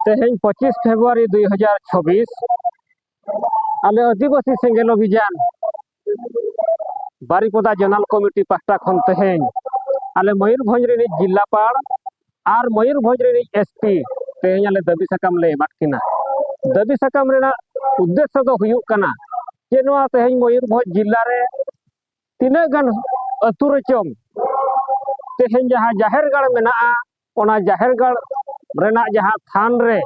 तेहें 25 February 2026 आले आदिवासी सेंगेल अभियान Baripada general committee पाहटा खन तेहें आले मयूरभंज रे जिलापाल और मयूरभंज रे एसपी तेहें आले दाबी साकाम ले एमाद किना। दाबी साकाम रेना उद्देश्य दो हुयुग कना जे नोआ तेहें मयूरभंज जिला रे तीना गान अतु रे चोंग तेहें जहाँ जाहेरगढ़ मेनाआ ओना जाहेरगढ़ रेना जहाँ थान रे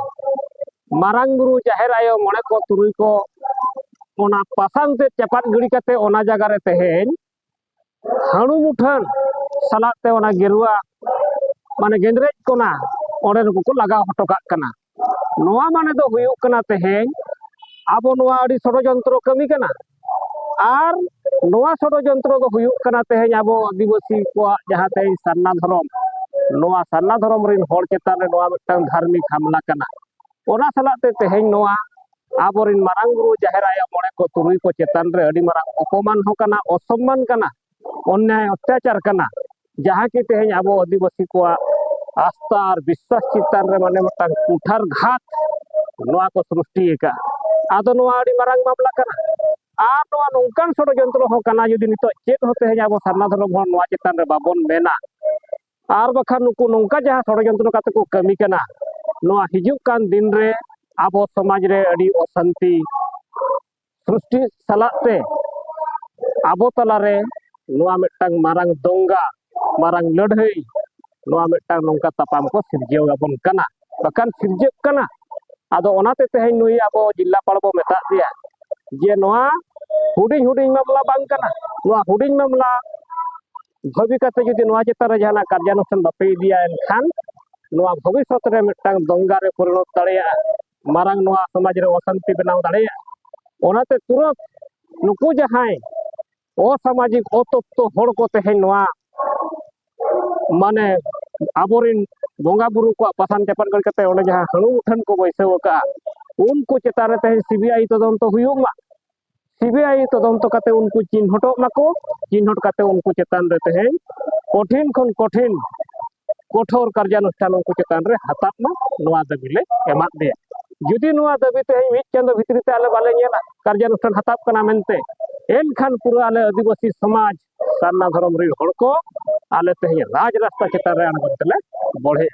मारांग गुरु जाहेर आयो मणे को तुरुई को ओना पासान ते चपात गिड़ी कते ओना जगह रे तेहें हाणु मुठन सलाते ओना गेरुआ माने गेंद्रेज कोना ओडे को लगाव हटोकाग कना। नोआ माने दो हुयुग कना तेहें आबो नोआ अडी षडयंत्र कमी कना और नोआ षडयंत्र दो हुयुग कना तेहें आबो आदिवासी को जहाँ तेहें सारना धर्म नोआ सारना धर्म रिन होड़ चेतान रे नोआ मिदटांग धार्मिक हमला कना ओना सलाते तेहें नोआ आबोरिन मारांग गुरु जाहेर आयो मणे को तुरुई को चेतान रे अडी मारांग अपमान हो कना असम्मान कना अन्याय अत्याचार कना जहाँ की तेहें आबो आदिवासी को आस्था और विश्वास चितान रे माने मिदटांग कुठार घात नोआ को सृष्टि का आदो नोआ अडी मारांग मामला कना आ नोआ नोंकान षडयंत्र हो कना जुदी नितो चेत हो तेहें आबो सारना धर्म होड़ नोआ चेतान रे बाबोन मेना और बखान नुकु नोंका जहाँ षडयंत्र काते को कमी कना नोआ हिजुग कान दिन रे आबो समाज रे अडी अशांति सृष्टि सलाते आबो तला रे नोआ मिदटांग मारांग दंगा मारांग लड़ाई नोआ मिदटांग नोंका तापाम को सिरजेव आबोन कना बखान सिरजेव कना आदो ओनाते तेहें नुई आबो जिलापाल बो मेता दिया जे नोआ हुडिंग हुडिंग मामला बांग कना नोआ हुडिंग मामला भवि काते जुदी नोआ चेतान रे जहाना कार्यानुष्ठान बापे इदिया एनखान नोआ भविष्यत रे मिदटांग दंगा रे परिणत दाड़ेया मारांग नोआ समाज रे अशांति बनाव दाड़ेया ओनाते तुरंत नुकु जहाय असामाजिक अतत्व होड़ को तेहें नोआ माने आबोरिन बोंगा बुरु को पासान चपात गड़ कते ओने जहां हणु उठन को बैसव का उनको चेतान रे तेहें सीबीआई तदंत हुयुग मा सीबीआई तदंत काते उनको चिन्हट माको चिन्हट काते उनको चेतान रे तेहें कठिन खन कठिन कठोर कार्यानुष्ठान उनको चेतान रे हाताब मा नोआ दाबी ले एमाद दे जुदी नोआ दाबी तेहें मिद चांदो भितरी ते आले बाले नेला कार्यानुष्ठान हाताब कना मेनते एनखान पूरा आले आदिवासी समाज सारना धर्म रे होड़ को आले तेहें राज रास्ता चेतान रे आणगोन तेले बढ़े।